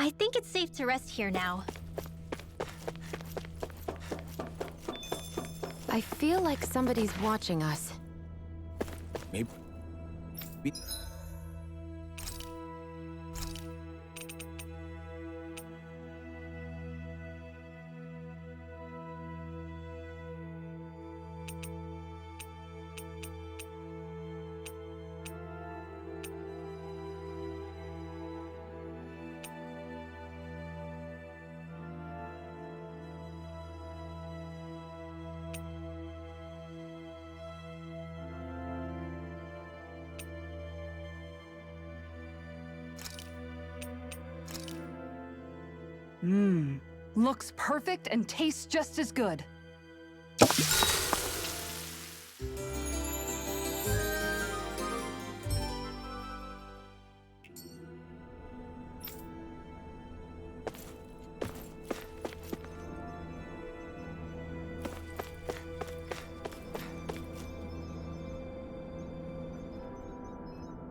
I think it's safe to rest here now. I feel like somebody's watching us. Maybe. Looks perfect and tastes just as good.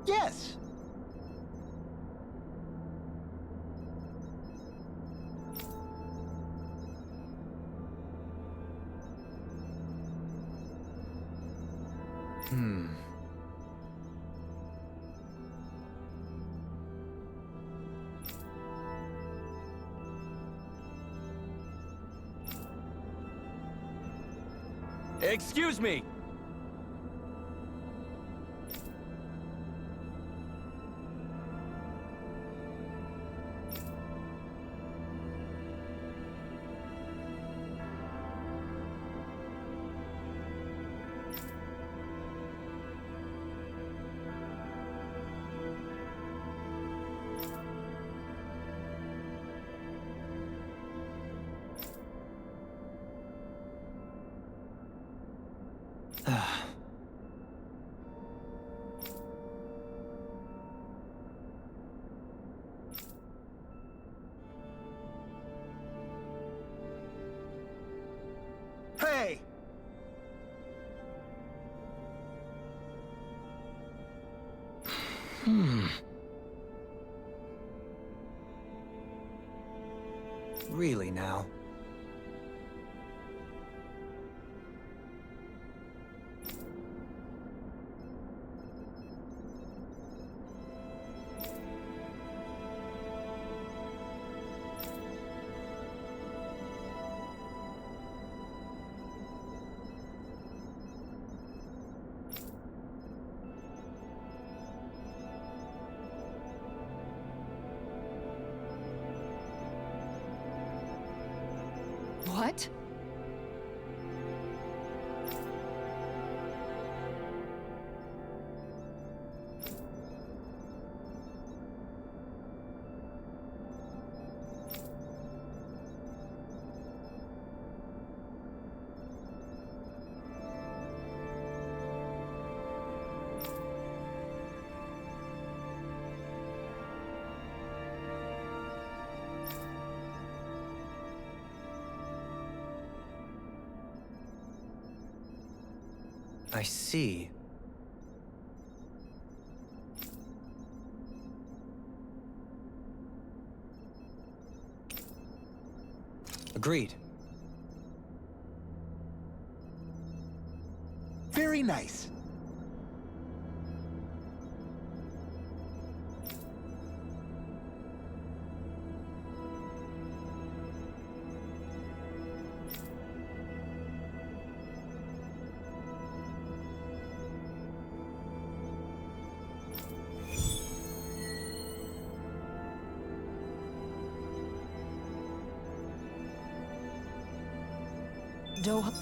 Yes. Excuse me! Hey! Really now? What? I see. Agreed. Very nice. Doha.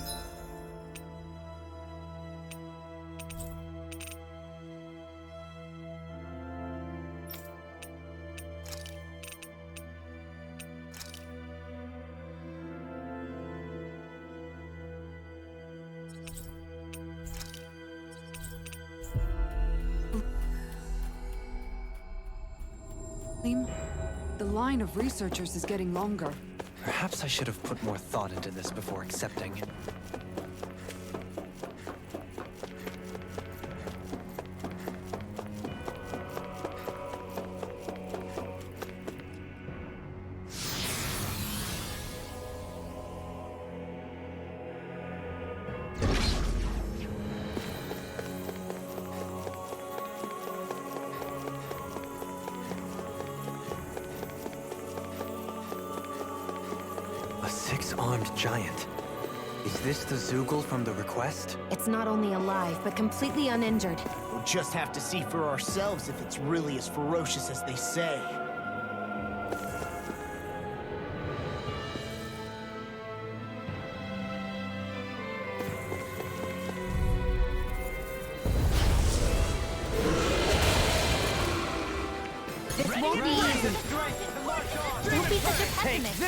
The line of researchers is getting longer. Perhaps I should have put more thought into this before accepting. armed giant. Is this the Zoogle from the request? It's not only alive, but completely uninjured. We'll just have to see for ourselves if it's really as ferocious as they say. This won't be easy. Don't be such a pessimist.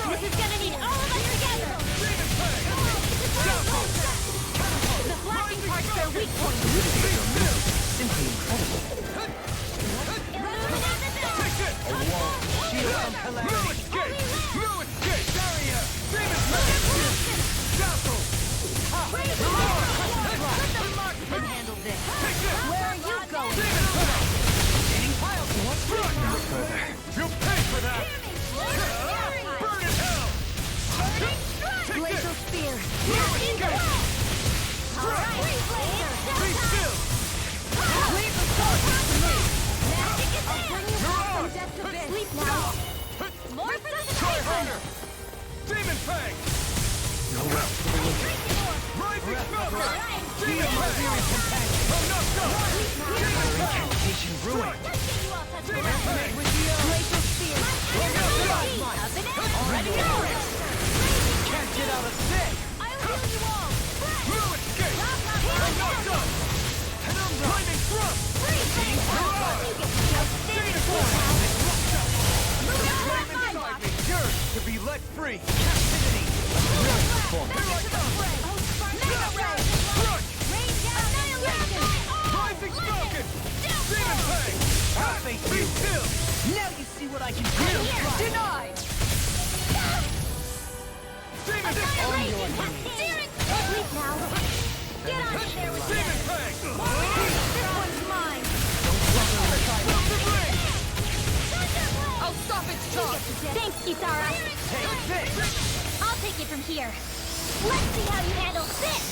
This is gonna need all of us together. The flashing part's their weak point. Simply incredible. Shield from calamity. Ruin gate. Barrier. Demon Dazzle. Can handle this. Where are you going? Getting piled. No further. You pay for that. Burn in hell. Glacial spear. Be still. Leave the sword to me. I'll bring you back from death to bit. Sleep now. More for the Try harder. Demon Fang. No rest for the wicked. Rising Smelter. Demon Fang. I'm not done. Demon Fang. Incantation ruined. Demon Fang. Glacial spear. Already yours. Can't get out of this. I'll heal you all. Ruin gate. I'm not done. Lightning thrust. Yours to be let free. Captivity. Rising Falcon. Demon Fang. I'll face you. Still. Now you see what I can do. Denied. Demon Fang. Sleep now. Get on in there with Demon Fang. this one's mine. I'll stop its charge. Thanks, Kisara. Take this. I'll take it from here. Let's see how you handle this.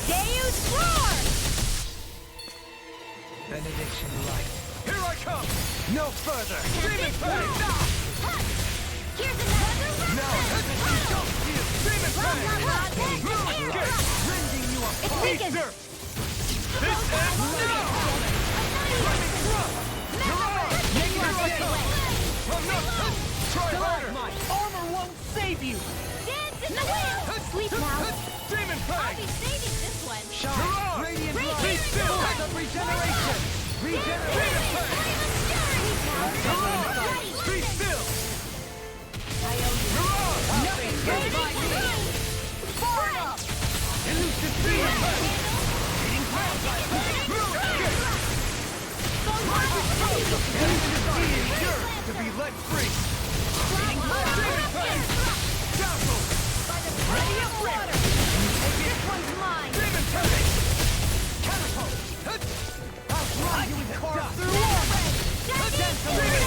Deus Roar! Benediction light. Here I come. No further. Demon Fang. Here's another Now, don't feel. Demon Fang. Rending you It's apart. weakened. Dirt. This ends now. Lightning thrust. I'm not. Try harder. My armor won't save you. Dance in the wind. Sleep now. Demon I'll Fang. be saving this one. Shine. Radiant light. Be still. Regeneration. Regeneration. Be still. Nothing gets by me. Far enough. Elusive demon Fang. To be let free. Demon Fang. Dazzle. Ready up water. This one's mine. Demon Fang. Catapult. I'll run you in the dust. Demon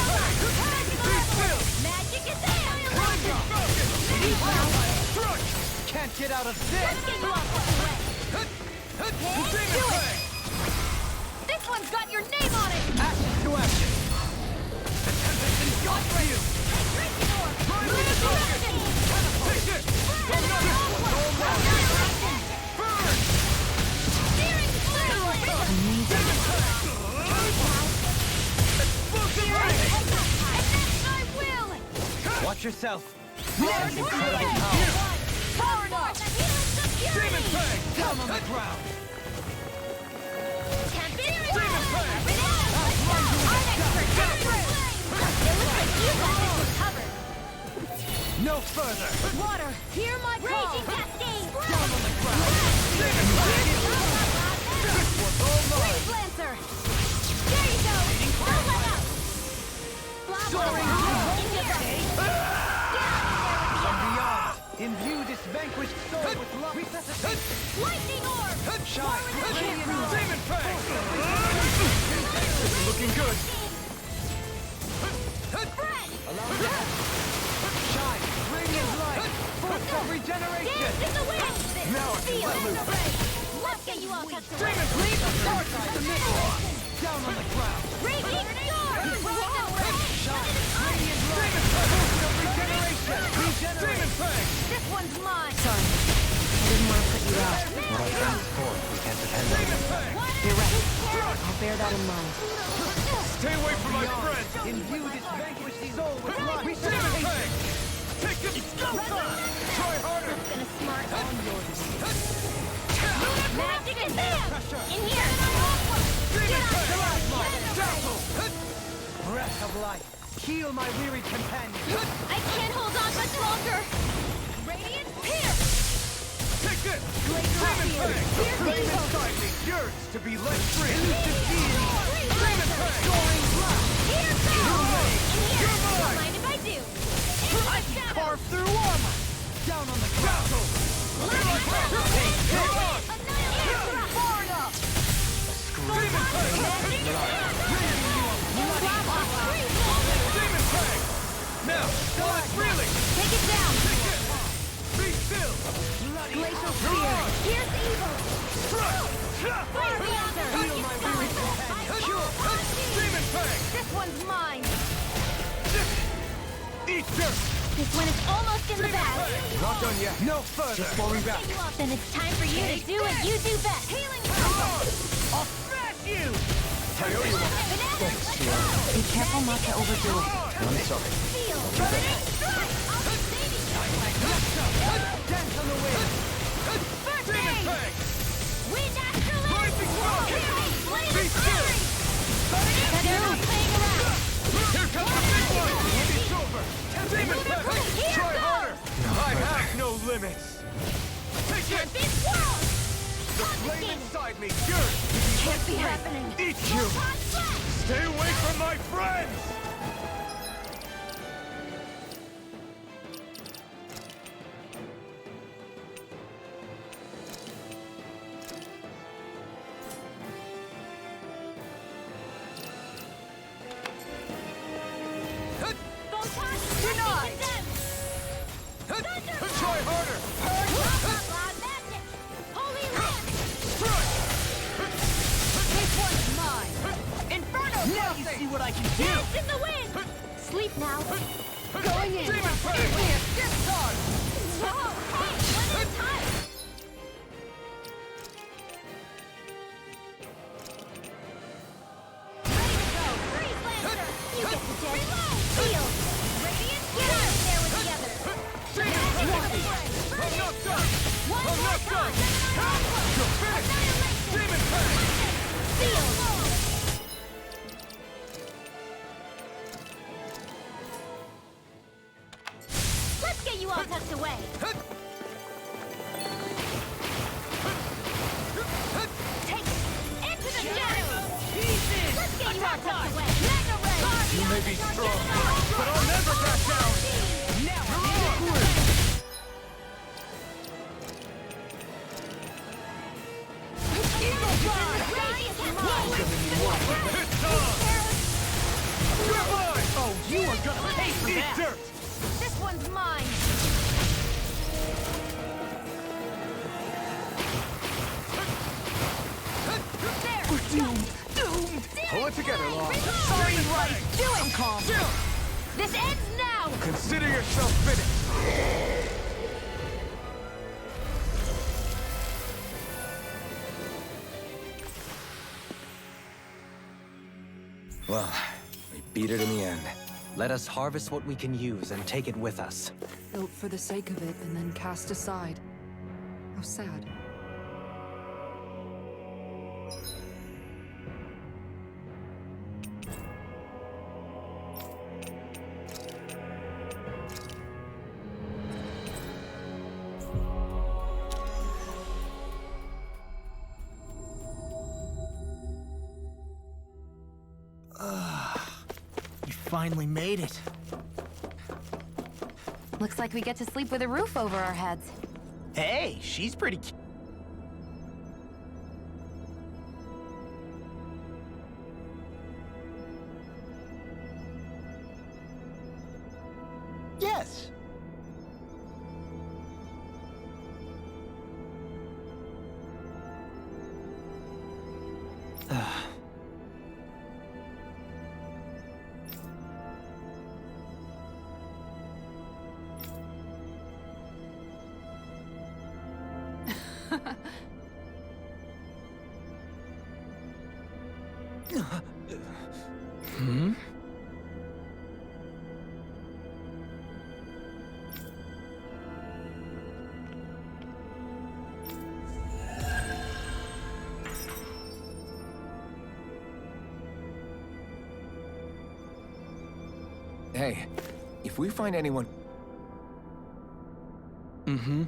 Fang. Be still. Magic is there. Rising Falcon. Thrust. Can't get out of this. Let's get you off this way. Demon Fang. This one's got your name on it. Action to action. The tempest engulfs you. Rising Falcon. Take it. Burn. Demon Fang. Explosive rain. I will. Watch yourself. Incredible power. Far enough. Demon Fang. Down on the ground. Demon Fang. No further. Water, hear my call. Raging cascade. Down on the ground. Demon Fang. This was all mine. Lancer. There you go. Don't let up. Soaring From beyond, imbue this vanquished soul with love. Lightning orb. Shine. Demon Fang. This is looking good. Allow me to shine. Radiant light. Force of regeneration. Dance in the wind. Now I can let loose. Let's get you all tucked away. Demon Fang. Leave the sword to me. Down on the ground. Raging sword! Shine. Radiant light. Potion of regeneration. Regenerate. This one's mine! Sorry. I didn't want to put you out. What our friends for, we can't depend on them. You're right. I'll bear that in mind. Stay away from my friends! Imbue this vanquished soul with light. Regeneration! Take it! Try harder! Gonna smart on yours. Pressure! Magic is there! In here! Breath of life. Heal my wearied companion. I can't hold on much longer! Radiant Pierce! Take this! Laser Field! Here's Flame evil! inside me yearns to be let free! Flame Blast! Soaring blast. Here goes! In here! You're Don't mine! mind if I do! Into the shadows! Carve through armor. Down on the ground. Far enough! Demon Fang! Now, start reeling! Take it down! Be still! Glacial Spear! Here's evil! Strike! Fire Blaster! Demon Fang! This one's mine! Eat dirt! This one is almost in the bag! Not done yet. No further. Just falling back. Then it's time for you to do what you do best! Healing I'll smash you! I owe you one. Be careful not to overdo it. I'm sorry. Steel! Burning Strike! I'll be saving you! Dance on the wind. First Demon aid! Fang! Wind Astrolabe! Rising Star! Be still! They're not playing around! Here comes the big one! It's over! Demon Fang! Here Try goes! harder! I have no limits! Take it! Big swirl! The flame inside me yearns to be Can't be happening! Eat you! Hot flash! Stay away from my friends! Denied! Try harder! Magic! Holy Land! Strike! This one's mine! Inferno! Now you see what I can do. Dance in the wind! Sleep now! Going in. Demon Fang! Discharge. Whoa! Hey! One at a time! Ready to go! Freeze Lancer! You get the gist! Shield! Radiant! Get out of there with the others! Demon Fang! I'm not done! One I'm more not done! time! You're finished! Demon Fang! Shield! Let's get you all tucked away! Take it! Into the shadows! Let's get you all tucked away! Mega Ray! You may be strong, but I'll never back down! You're on! It's on! Goodbye! Oh, you are gonna pay for Eat that. dirt! This one's mine! Pull it together, Law. Sorry, right! Do it! I'm calm. Still! This ends now! Consider yourself finished! Well, we beat it in the end. Let us harvest what we can use and take it with us. Built for the sake of it and then cast aside. How sad. You finally made it. Looks like we get to sleep with a roof over our heads. Hey, she's pretty cute. Yes. Hey, if we find anyone... Mm-hmm.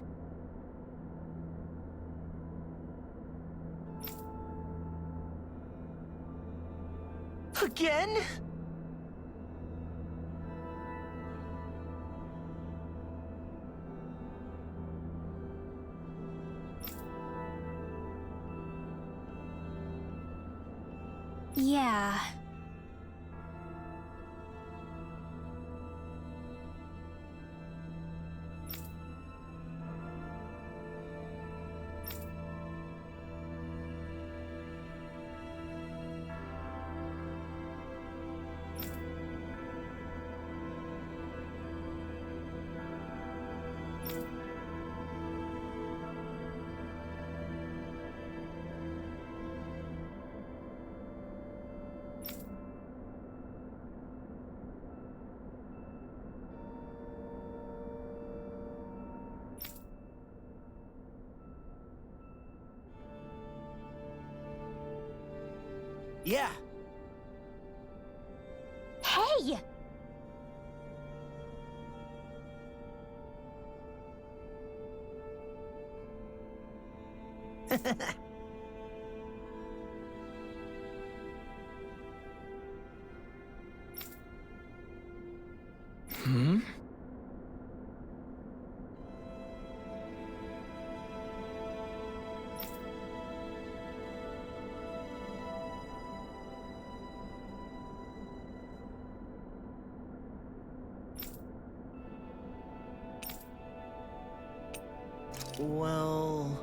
Again? Yeah. Yeah. Hey! Hmm? Well...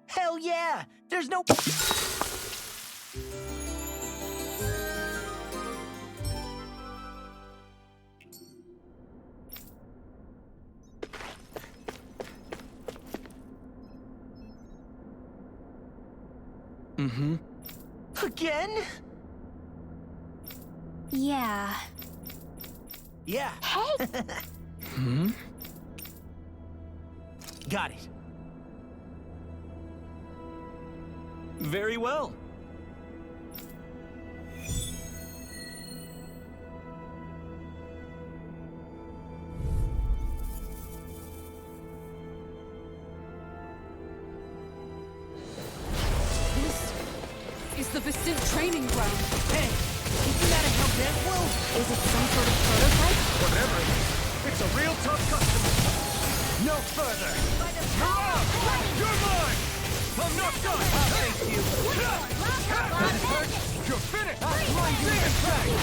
Hell yeah! There's no... Mm-hmm. Again? Yeah. Yeah. Hey! Hmm? Got it. Very well. Is the Vicent training ground? Hey, isn't that a Hellbent? Well, Is it some sort of prototype? whatever it is, it's a real tough customer. No further. You're out! You're mine! I'm not done! Thank you! You're finished! Demon Fang!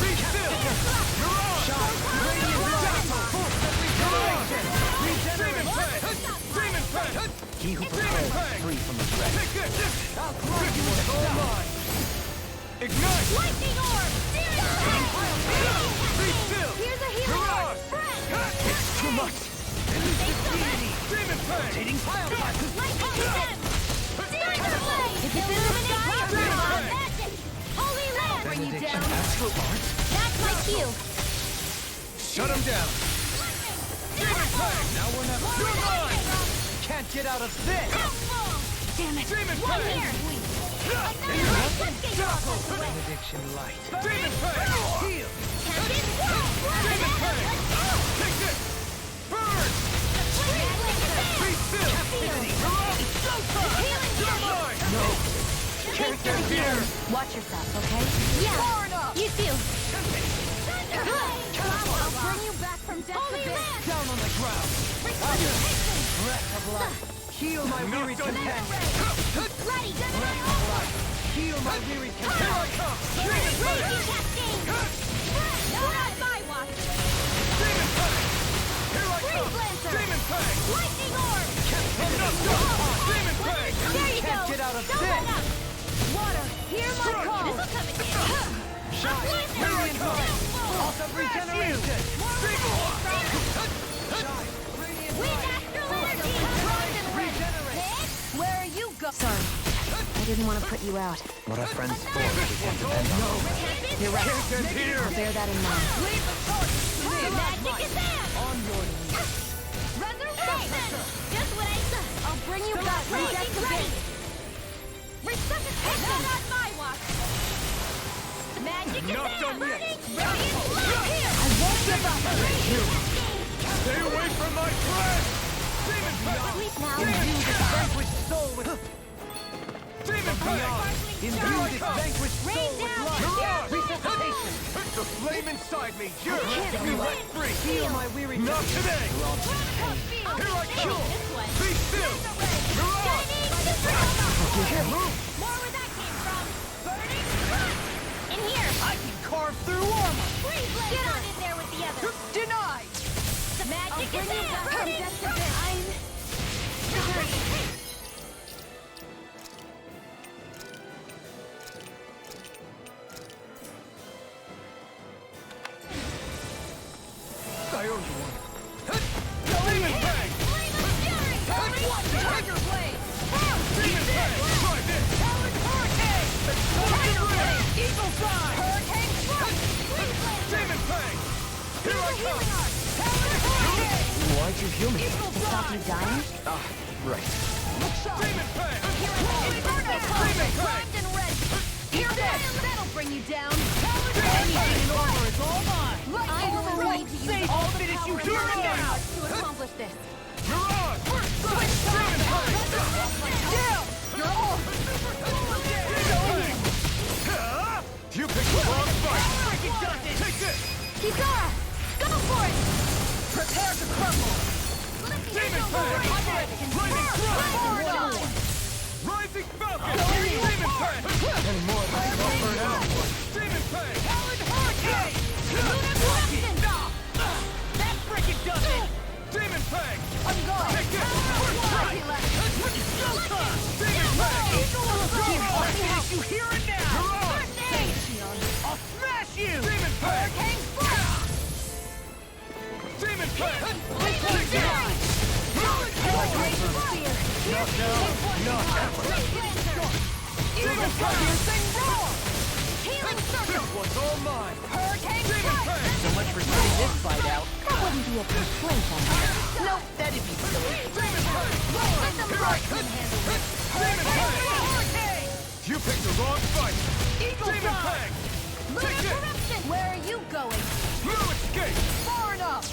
Be still! You're on! Radiant Light! You're on! Demon Fang! Demon Fang! He who prepares free from regret. Take this! This one's all mine! Ignite! Lightning orb! Be still! Here's a You're healing on! orb! It's too much! Demon Fang! Lightning stem! Dagger blade! If it's illuminate, you're on! Magic! Holy land! Bring you down! Astral art? That's my cue! Shut him down! Demon Fang! Now we're never... You're mine! Can't get out of this! Damn it! Demon One Fang! here! Let's get you off this way! Benediction light. Demon Fang! Heal! Tempted! Demon Fang! Take this! Burn! Be still! You're up! You're mine! No! Can't get here! Watch yourself, okay? Yeah! You too! I'll bring you back from round. Breath of life. Heal my weary companion. Ready! Heal my weary Here I companion. come! Raging cascade! Not on my watch! Demon Fang! Here I Freeze come! Lancer! Demon Fang! Lightning orb! Demon Fang! There you Can't go! get out of Don't this. let up! Water, hear my call! This'll come in handy! Shine. Radiant light. Pulse of regeneration. Shine. Radiant With light. astral energy! Frozen red! Regenerate. Where are you going? Sorry, I didn't want to put you out. What are friends for if we can't depend on them? You're right. Kids in here! I'll bear that in mind. Magic is that! On your knees. Resurrection! Just what I said! I'll bring you back when death forbids! Resuscitation! Not on my watch! Magic is Not that! done yet. Radiant light! Here! I won't give up! Stay away from my friend! Demon Fang! Sleep now! Imbue this vanquished soul with Demon Fang! Imbue this vanquished soul Rain with down! life. Resuscitation. The flame inside me yearns to be let free! Heal my weary Not companion. today! Here I come! Be still! Mirage! Can't move! More where that came from! Burning sun! In here! I can carve through armor. Freeze Lancer! Get on in there with the others! Denied. The magic is there! Burning sun! I'm... sorry! I owe you one. Demon Fang! Flame of fury! Tiger blade! Demon Fang! Try this! Hurricane! Tiger Blade! Eagle fly! Hurricane strike! Freeze Lancer! Demon Fang! Here I come! Healing art! Hurricane! Why'd you heal me? To stop you dying? Ah, right. Demon Fang! Inferno Demon Fang! primed and ready! Here that'll bring you down! Anything over is all mine. I will need to use all the power you hear it now. to accomplish this. Mirage! Switch Demon Fang! down! You're all... You picked the wrong fight! Take this! Kisara! Go for it! Prepare to crumble. Demon Fang! Lightning Strike! Rising Falcon! Demon Fang! Any more of us will burn out. Demon Fang! That's freaking does it! Demon Fang! I'm going! Take this! Demon Fang! I'll finish you here and now. Mirage! I'll smash you. Demon Fang! Demon Fang! Take this! Demon Fang! Healing circle! What's all mine? Hurricane Demon strike! Fang! So much for sitting this fight out. That wouldn't be a complaint on me. Nope, that'd be silly. Demon Fang! Let them rock can handle this. Demon Fang! You picked the wrong fight! Eagle Demon fly! Fang! Lunar Take this! corruption! Where are you going? Blue escape! Far enough!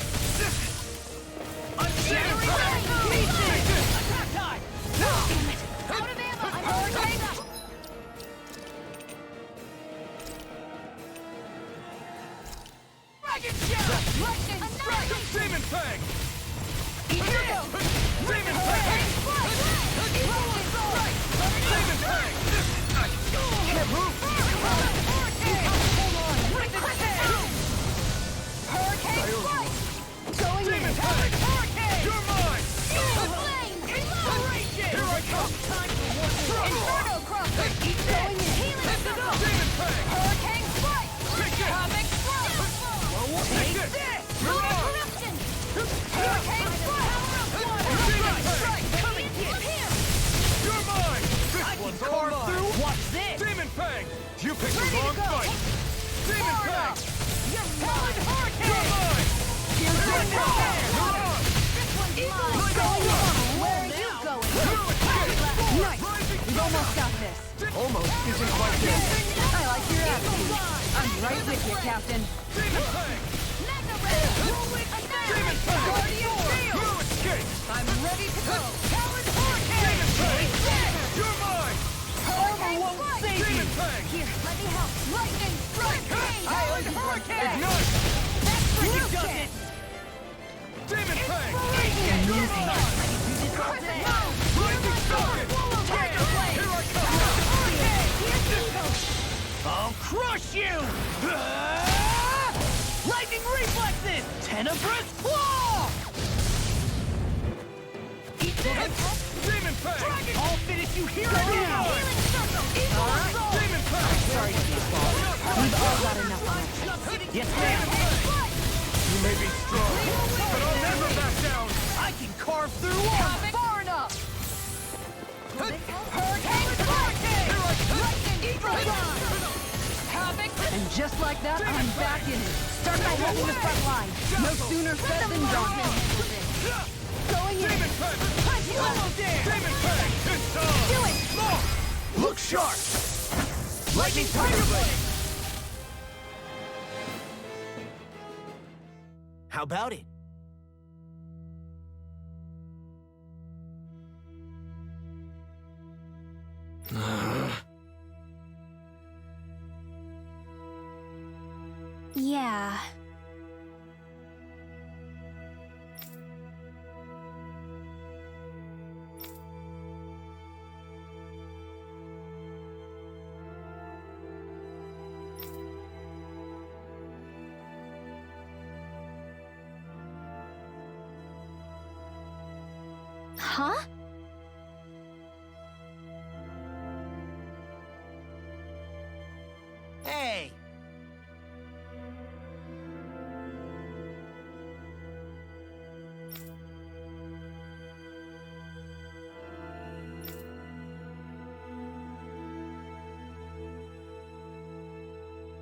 Demon Fang! Take this! Attack time. Damn it! Out of ammo! I'm hurricane! Dragon Shadow! Lightning strike! Demon Fang! Here you go! Demon Fang! Rolling strike! Demon Fang! Can't move! Hurricane strike! Going in! Demon Fang! You're mine! Flame! Here I come! Inferno crosser! Going in! Healing circle! Demon Fang! Hurricane strike! Take this! Comic strike! Take this! Lunar Mirage! corruption! Hurricane strike! Demon Fang! Coming here! You're mine! This one's all mine! What's this? Demon Fang! You picked the Ready to wrong go. fight! Demon Far Fang! enough. You're mine! You're mine! Here's your Mirage! This one's mine! Going on! Where are you going? Blue escape! Nice! Rising We've almost got this. Almost isn't quite there. I like your attitude. I'm right with you, Captain. Demon Fang! Mega Ray! Demon Fang! Guardian Shield! Blue escape! I'm ready to go. Talon Hurricane! Demon Fang! You're mine! Hurricane won't strike! save Demon Fang! Here, let me help! Lightning strike! Talon Hurricane! Ignite! That's for you, does kid! it? Demon Fang! you! Lightning reflexes! Tenebrous claw! Eat this! Demon Fang! Dragon! I'll finish you here and now! Healing circle! Eagle assault! Demon Fang! Sorry, Speedball. We've all got enough on our Yes, ma'am. You may be strong, but I'll never back down! I can carve through armor! Far enough! Hurricane! Lightning! Eagle Rod! Havoc! And just like that, I'm back in it. Start by holding the front line. No sooner said than done. Going in. Demon Fang! Double dare! Demon Fang! It's time! Do it! Look sharp! Lightning Tiger Blade! How about it? Yeah. Huh? Hey!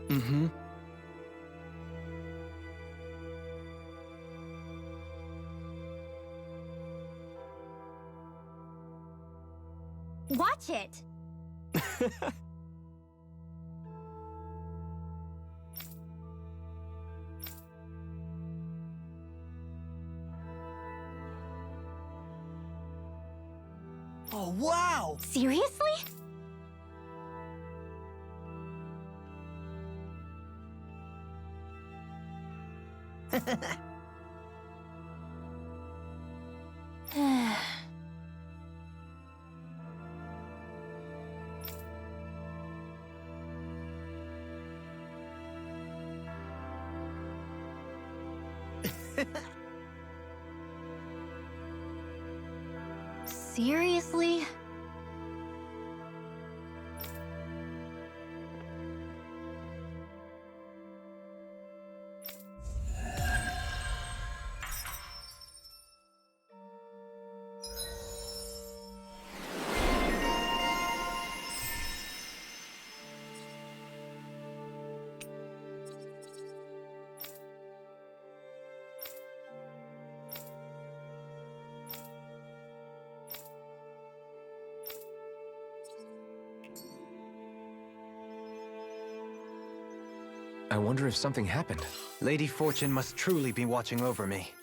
Mm-hmm. Watch it! Oh, wow! Seriously? Seriously? I wonder if something happened. Lady Fortune must truly be watching over me.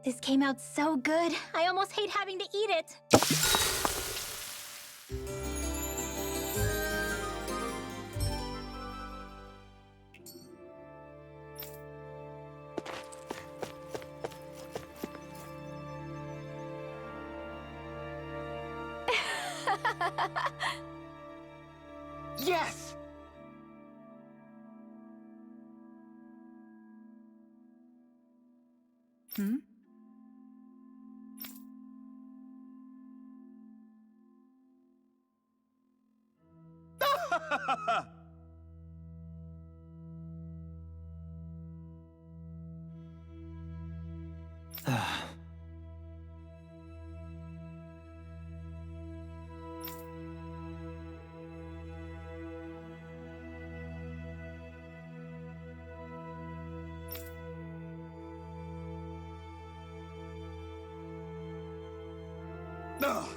This came out so good, I almost hate having to eat it. Yes! Hmm? Ugh.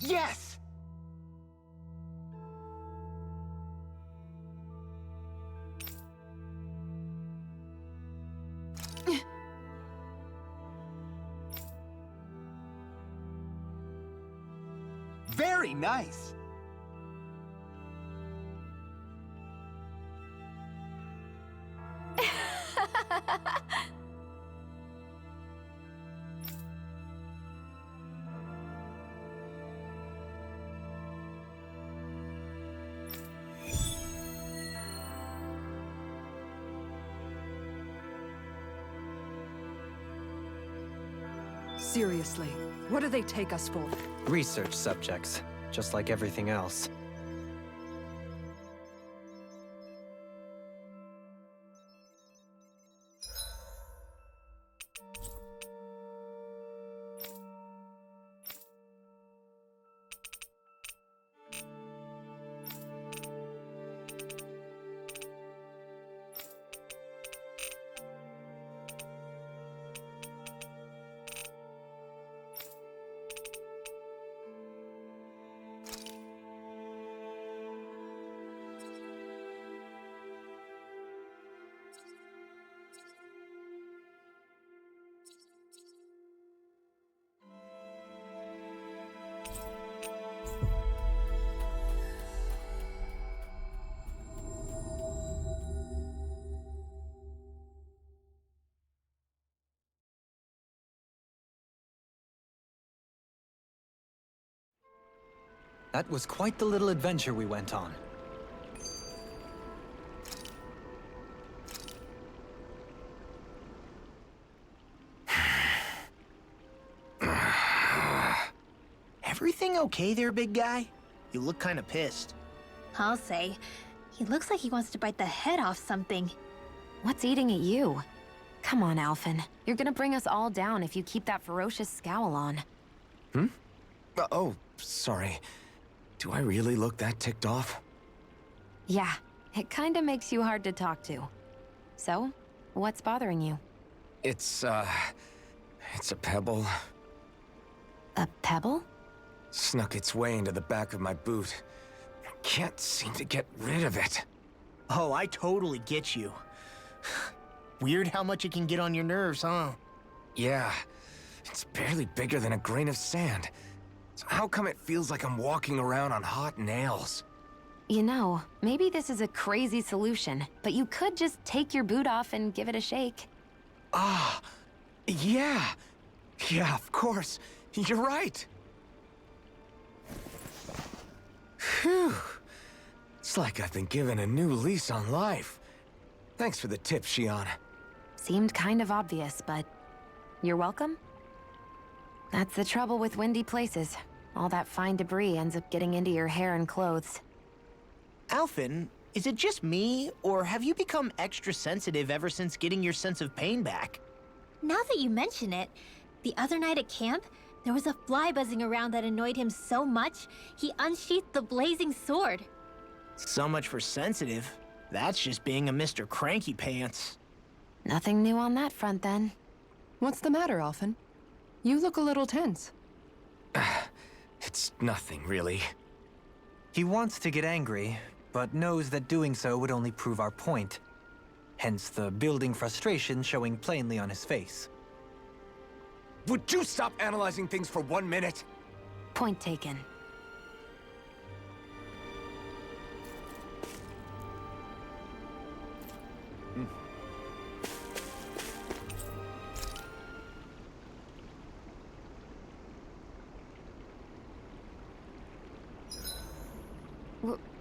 Yes! Very nice. Seriously, what do they take us for? Research subjects, just like everything else. That was quite the little adventure we went on. Everything okay there, big guy? You look kind of pissed. I'll say. He looks like he wants to bite the head off something. What's eating at you? Come on, Alphen. You're gonna bring us all down if you keep that ferocious scowl on. Oh, sorry. Do I really look that ticked off? Yeah, it kinda makes you hard to talk to. So, what's bothering you? It's a pebble. A pebble? Snuck its way into the back of my boot. I can't seem to get rid of it. Oh, I totally get you. Weird how much it can get on your nerves, huh? Yeah, it's barely bigger than a grain of sand. So how come it feels like I'm walking around on hot nails? You know, maybe this is a crazy solution, but you could just take your boot off and give it a shake. Ah, yeah. Yeah, of course. You're right. Phew. It's like I've been given a new lease on life. Thanks for the tip, Shion. Seemed kind of obvious, but you're welcome? That's the trouble with windy places. All that fine debris ends up getting into your hair and clothes. Alphen, is it just me, or have you become extra sensitive ever since getting your sense of pain back? Now that you mention it, the other night at camp, there was a fly buzzing around that annoyed him so much, he unsheathed the blazing sword. So much for sensitive. That's just being a Mr. Cranky Pants. Nothing new on that front, then. What's the matter, Alphen? You look a little tense. It's nothing, really. He wants to get angry, but knows that doing so would only prove our point. Hence the building frustration showing plainly on his face. Would you stop analyzing things for 1 minute? Point taken.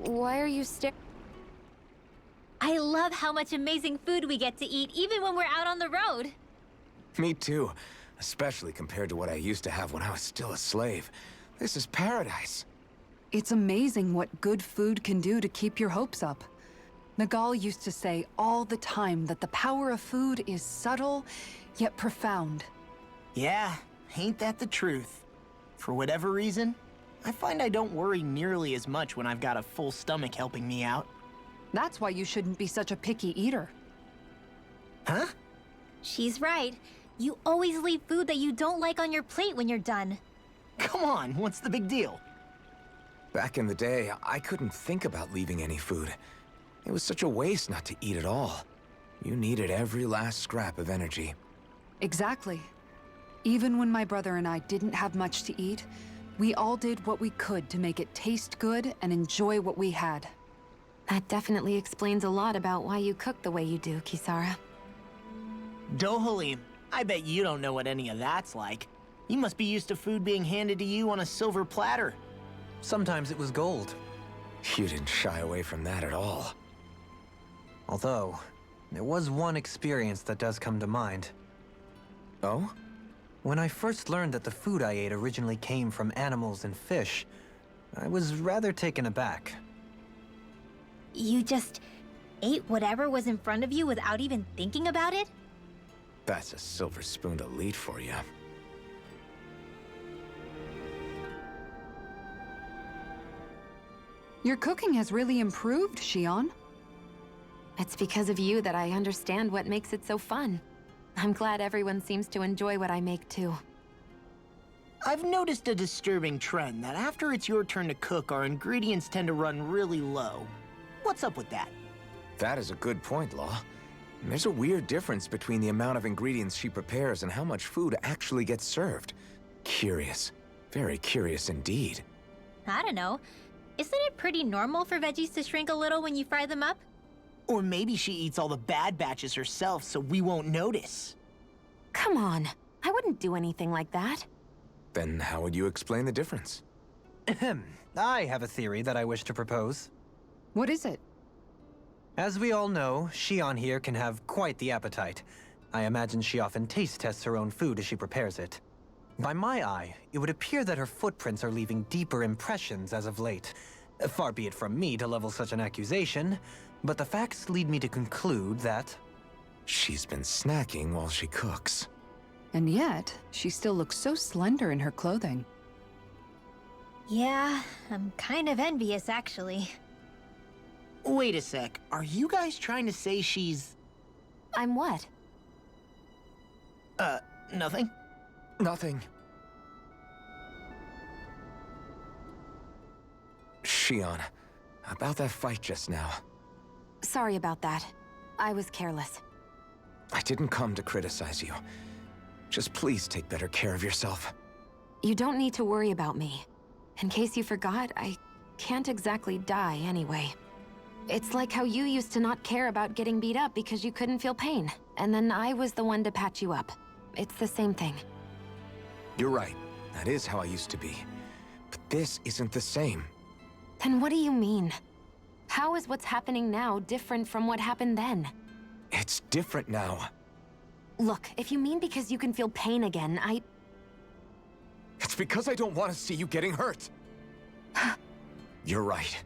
Why are you staring? I love how much amazing food we get to eat even when we're out on the road. Me too. Especially compared to what I used to have when I was still a slave. This is paradise. It's amazing what good food can do to keep your hopes up. Nagal used to say all the time that the power of food is subtle, yet profound. Yeah, ain't that the truth? For whatever reason, I find I don't worry nearly as much when I've got a full stomach helping me out. That's why you shouldn't be such a picky eater. Huh? She's right. You always leave food that you don't like on your plate when you're done. Come on, what's the big deal? Back in the day, I couldn't think about leaving any food. It was such a waste not to eat at all. You needed every last scrap of energy. Exactly. Even when my brother and I didn't have much to eat, we all did what we could to make it taste good and enjoy what we had. That definitely explains a lot about why you cook the way you do, Kisara. Dohalim, I bet you don't know what any of that's like. You must be used to food being handed to you on a silver platter. Sometimes it was gold. You didn't shy away from that at all. Although, there was one experience that does come to mind. Oh? When I first learned that the food I ate originally came from animals and fish, I was rather taken aback. You just ate whatever was in front of you without even thinking about it? That's a silver-spooned elite for you. Your cooking has really improved, Shion. It's because of you that I understand what makes it so fun. I'm glad everyone seems to enjoy what I make too. I've noticed a disturbing trend that after it's your turn to cook, our ingredients tend to run really low. What's up with that? That is a good point, Law. There's a weird difference between the amount of ingredients she prepares and how much food actually gets served. Curious. Very curious indeed. I don't know. Isn't it pretty normal for veggies to shrink a little when you fry them up? Or maybe she eats all the bad batches herself so we won't notice. Come on, I wouldn't do anything like that. Then how would you explain the difference? Ahem. I have a theory that I wish to propose. What is it? As we all know, Shion here can have quite the appetite. I imagine she often taste tests her own food as she prepares it. By my eye, it would appear that her footprints are leaving deeper impressions as of late. Far be it from me to level such an accusation, but the facts lead me to conclude that... She's been snacking while she cooks. And yet, she still looks so slender in her clothing. Yeah, I'm kind of envious actually. Wait a sec, are you guys trying to say she's... I'm what? Nothing? Nothing. Shion, about that fight just now. Sorry about that. I was careless. I didn't come to criticize you. Just please take better care of yourself. You don't need to worry about me. In case you forgot, I can't exactly die anyway. It's like how you used to not care about getting beat up because you couldn't feel pain, and then I was the one to patch you up. It's the same thing. You're right. That is how I used to be. But this isn't the same. Then what do you mean? How is what's happening now different from what happened then? It's different now. Look, if you mean because you can feel pain again, It's because I don't want to see you getting hurt. You're right.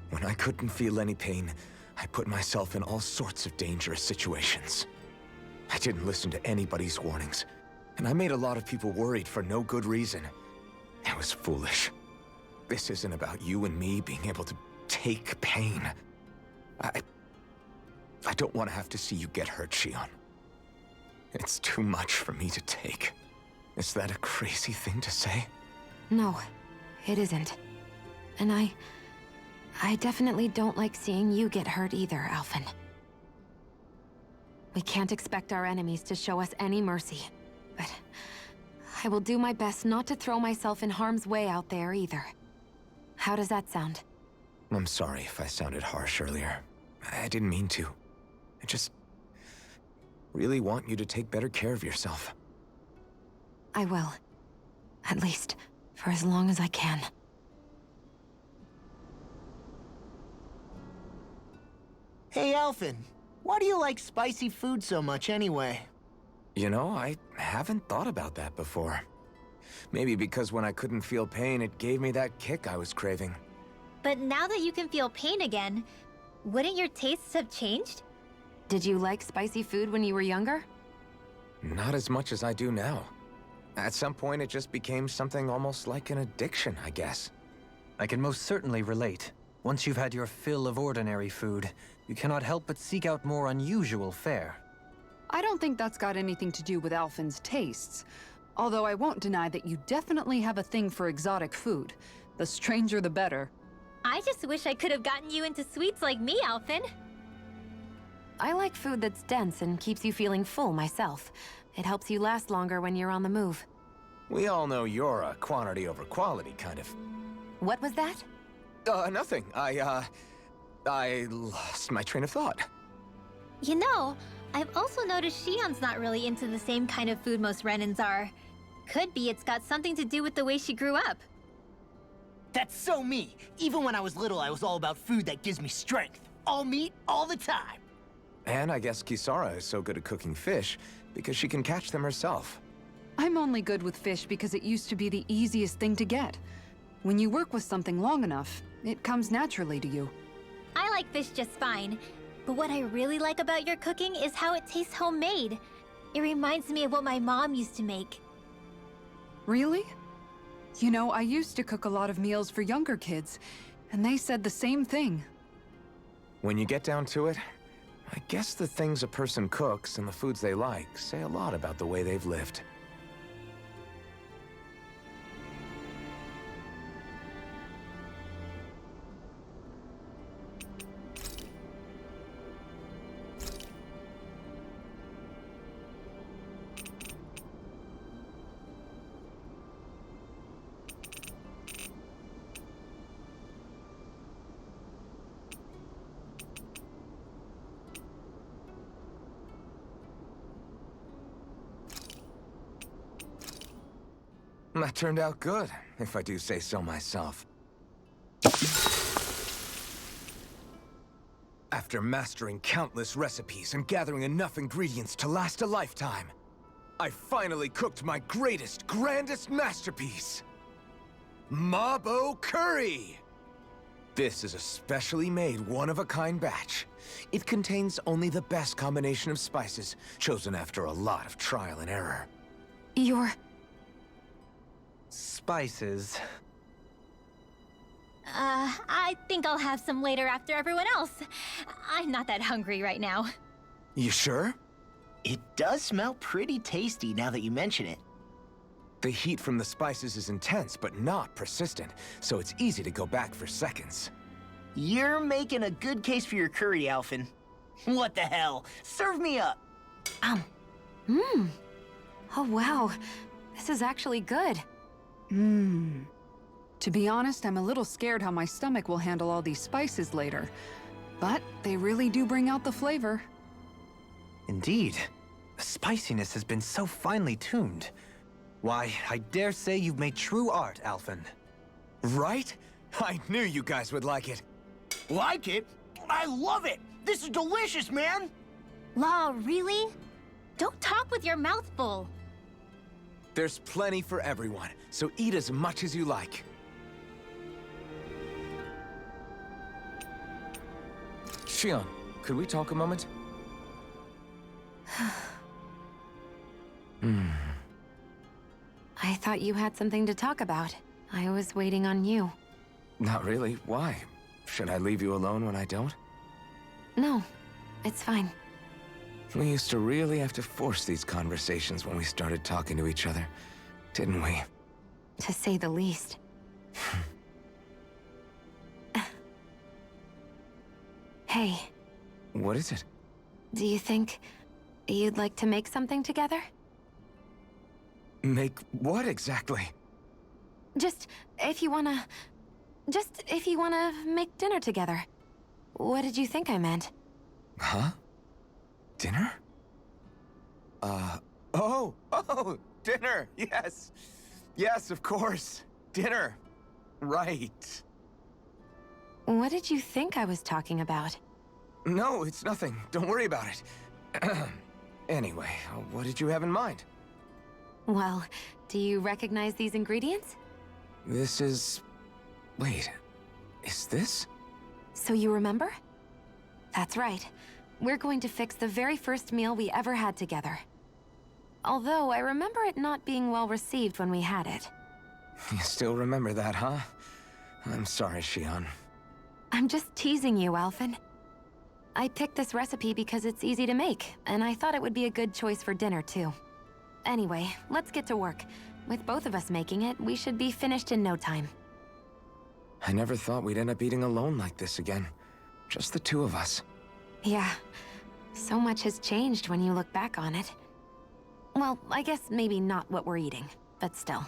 When I couldn't feel any pain, I put myself in all sorts of dangerous situations. I didn't listen to anybody's warnings, and I made a lot of people worried for no good reason. It was foolish. This isn't about you and me being able to take pain. I don't want to have to see you get hurt, Shion. It's too much for me to take. Is that a crazy thing to say? No, it isn't. And I definitely don't like seeing you get hurt either, Alphen. We can't expect our enemies to show us any mercy, but I will do my best not to throw myself in harm's way out there either. How does that sound? I'm sorry if I sounded harsh earlier. I didn't mean to. I just really want you to take better care of yourself. I will. At least, for as long as I can. Hey, Alphen, why do you like spicy food so much anyway? You know, I haven't thought about that before. Maybe because when I couldn't feel pain, it gave me that kick I was craving. But now that you can feel pain again, wouldn't your tastes have changed? Did you like spicy food when you were younger? Not as much as I do now. At some point, it just became something almost like an addiction, I guess. I can most certainly relate. Once you've had your fill of ordinary food, you cannot help but seek out more unusual fare. I don't think that's got anything to do with Alphen's tastes. Although I won't deny that you definitely have a thing for exotic food. The stranger the better. I just wish I could have gotten you into sweets like me, Alphen. I like food that's dense and keeps you feeling full myself. It helps you last longer when you're on the move. We all know you're a quantity over quality kind of... What was that? Nothing. I lost my train of thought. You know, I've also noticed Shion's not really into the same kind of food most Renans are. Could be it's got something to do with the way she grew up. That's so me. Even when I was little, I was all about food that gives me strength. All meat, all the time. And I guess Kisara is so good at cooking fish because she can catch them herself. I'm only good with fish because it used to be the easiest thing to get. When you work with something long enough, it comes naturally to you. I like fish just fine, but what I really like about your cooking is how it tastes homemade. It reminds me of what my mom used to make. Really? You know, I used to cook a lot of meals for younger kids, and they said the same thing. When you get down to it, I guess the things a person cooks and the foods they like say a lot about the way they've lived. That turned out good, if I do say so myself. After mastering countless recipes and gathering enough ingredients to last a lifetime, I finally cooked my greatest, grandest masterpiece. Mabo Curry! This is a specially made, one-of-a-kind batch. It contains only the best combination of spices, chosen after a lot of trial and error. Your... Spices. I think I'll have some later after everyone else. I'm not that hungry right now. You sure? It does smell pretty tasty now that you mention it. The heat from the spices is intense, but not persistent, so it's easy to go back for seconds. You're making a good case for your curry, Alphen. What the hell? Serve me up! Oh wow. This is actually good. To be honest, I'm a little scared how my stomach will handle all these spices later. But they really do bring out the flavor. Indeed. The spiciness has been so finely tuned. Why, I dare say you've made true art, Alphen. Right? I knew you guys would like it. Like it? I love it! This is delicious, man! Law, really? Don't talk with your mouth full. There's plenty for everyone, so eat as much as you like. Shion, could we talk a moment? I thought you had something to talk about. I was waiting on you. Not really. Why? Should I leave you alone when I don't? No, it's fine. We used to really have to force these conversations when we started talking to each other, didn't we? To say the least. Hey, What is it? do you think you'd like to make something together? Make what exactly? Just if you wanna make dinner together. What did you think I meant? Huh? Dinner? Oh, dinner, yes. Yes, of course. Dinner. Right. What did you think I was talking about? No, it's nothing. Don't worry about it. Anyway, what did you have in mind? Well, do you recognize these ingredients? This is... Wait, is this? So you remember? That's right. We're going to fix the very first meal we ever had together. Although I remember it not being well received when we had it. You still remember that, huh? I'm sorry, Shion. I'm just teasing you, Alphen. I picked this recipe because it's easy to make, and I thought it would be a good choice for dinner, too. Anyway, let's get to work. With both of us making it, we should be finished in no time. I never thought we'd end up eating alone like this again. Just the two of us. Yeah. So much has changed when you look back on it. Well, I guess maybe not what we're eating, but still.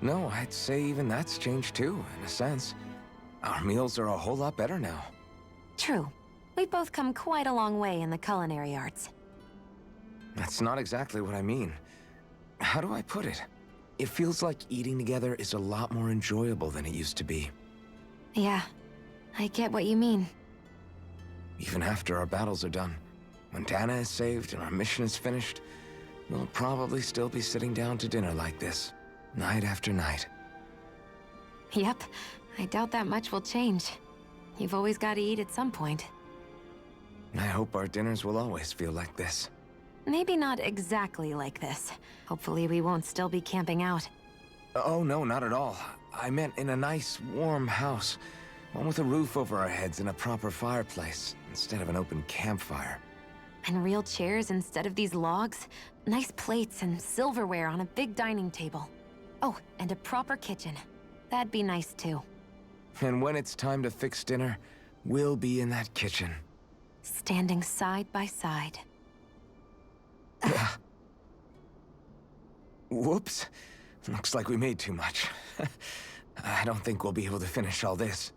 No, I'd say even that's changed too, in a sense. Our meals are a whole lot better now. True. We've both come quite a long way in the culinary arts. That's not exactly what I mean. How do I put it? It feels like eating together is a lot more enjoyable than it used to be. Yeah, I get what you mean. Even after our battles are done, when Dana is saved and our mission is finished, we'll probably still be sitting down to dinner like this, night after night. Yep, I doubt that much will change. You've always got to eat at some point. I hope our dinners will always feel like this. Maybe not exactly like this. Hopefully we won't still be camping out. Oh no, not at all. I meant in a nice, warm house. One with a roof over our heads and a proper fireplace, instead of an open campfire. And real chairs instead of these logs. Nice plates and silverware on a big dining table. Oh, and a proper kitchen. That'd be nice too. And when it's time to fix dinner, we'll be in that kitchen. Standing side by side. Whoops. Looks like we made too much. I don't think we'll be able to finish all this.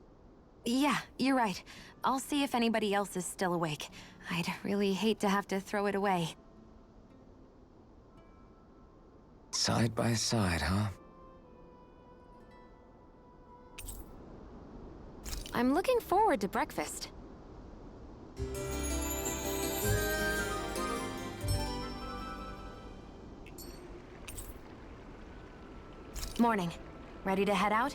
Yeah, you're right. I'll see if anybody else is still awake. I'd really hate to have to throw it away. Side by side, huh? I'm looking forward to breakfast. Morning. Ready to head out?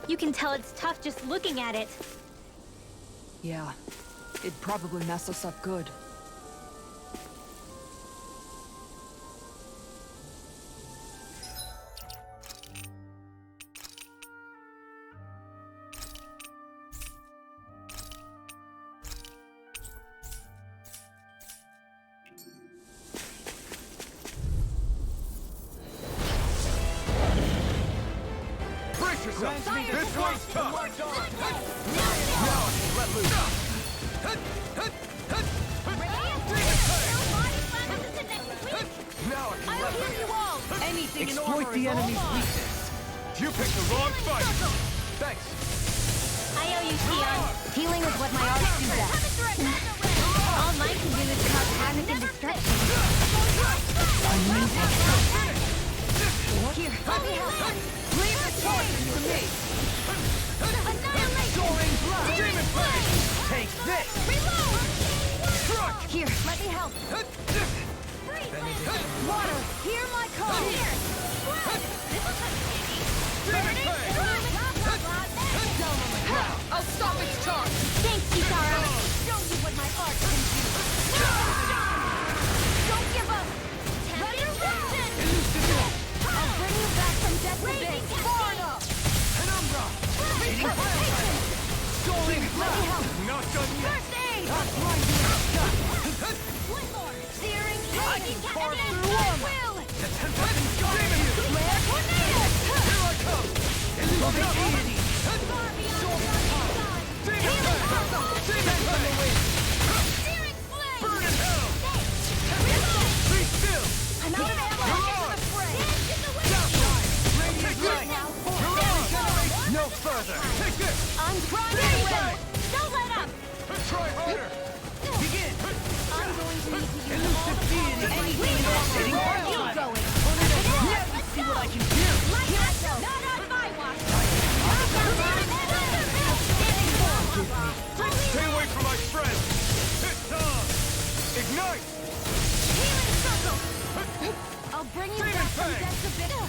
You can tell it's tough just looking at it. Yeah, it'd probably mess us up good. This one's tough! Now I can let loose! Now I can let loose! Anything in Exploit armor the is all enemy's mine. weakness! You picked the wrong fight! Thanks! I owe you, Shion. Healing is what my arts do best. All mine can do is cause havoc and destruction. Here, let me help. Leave the charges to me! Soaring blast! Demon Blade! Take this! Struck! Here, let me help. Water, hear my call! Demon Blade! Down on the ground! I'll stop its charge! Thanks, Kitara. Show you what my art can do! Don't give up! Ready to run! I'll bring you back from death's abyss far enough! Penumbra! Soaring blast! Not done yet! First aid! I'll blind you in the dust! I can carve through armor! The tempest's coming! Here I come! Illuminati! Demon Fang! Demon Fang! Burn in hell! Be still! I'm out of ammo! Take this! Mirage! No further! Take this! I'm trying to win! Don't let up! Try harder! Begin! I'm going to need to use Elusive deity! Anything at all! Hitting hard line! going. Now you see what I can do! Not on my watch! Stay away from my friend! It's on! Ignite! Healing circle! I'll bring you Demon back from Fang! death to bitter!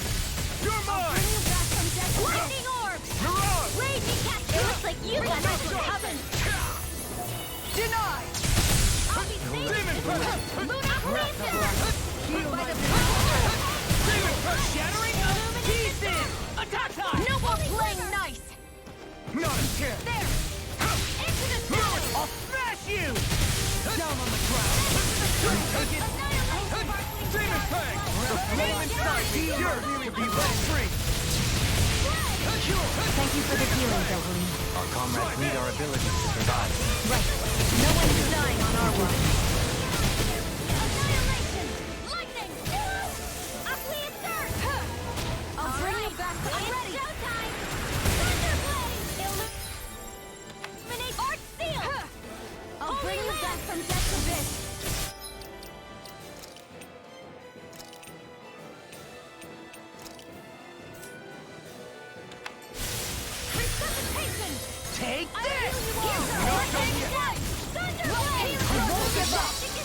You're Bring mine! you back from death to lightning orbs! Mirage! Raging cat! It looks like you got this one covered! Denied! I'll be safe! Demon Fang! Moon operation! Heal By the my power! Demon Fang! shattering! Teeth in! Attack time! No more playing nice! Not a chance! There! Into the center! I'll smash you! Down on the ground! Take it! Demon Fang! The flame inside me yearns to be let free! Thank you for the healing, Dovaline. Our comrades need our abilities to survive. Right. No one is dying on our watch. Annihilation! Lightning! Upward surge! I'll bring you back to ready! Showtime! Thunderblade! Illuminate Art Seal! I'll bring you back from death's abyss! Resuscitation! Take this!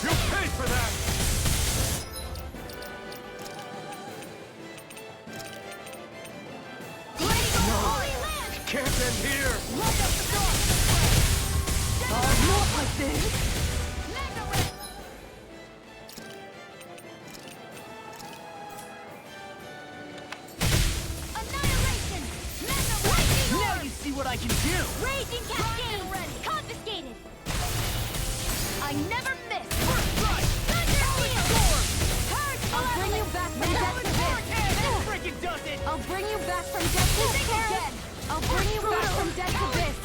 You'll pay for that! Can't end here! Not like this! Annihilation! Now you see what I can do! Raging cascade! Confiscated! I never miss! Thunder Wheel! I'll bring you back from death to this! Freaking does it! I'll bring you back from death to this again! I'll bring you back from death to this!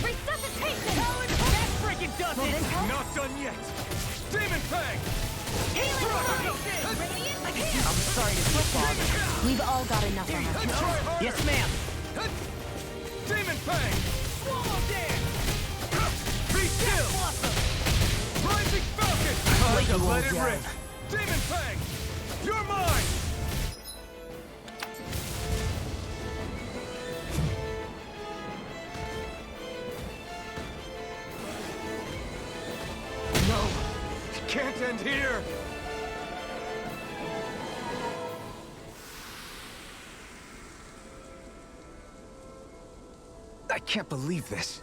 Resuscitation! That freaking does it! Not done yet! Demon Fang! I'm sorry to keep bothering. We've all got enough on our Try harder! Yes, ma'am. Demon Fang! Swallow dance! Be still! Rising Falcon! Time to let it rip! Demon Fang! You're mine! No! It can't end here! I can't believe this.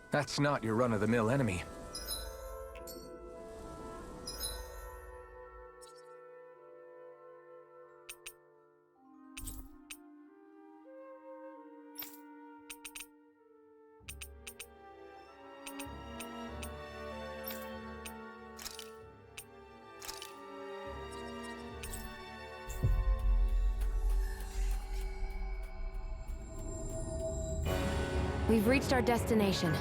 That's not your run-of-the-mill enemy. We've reached our destination.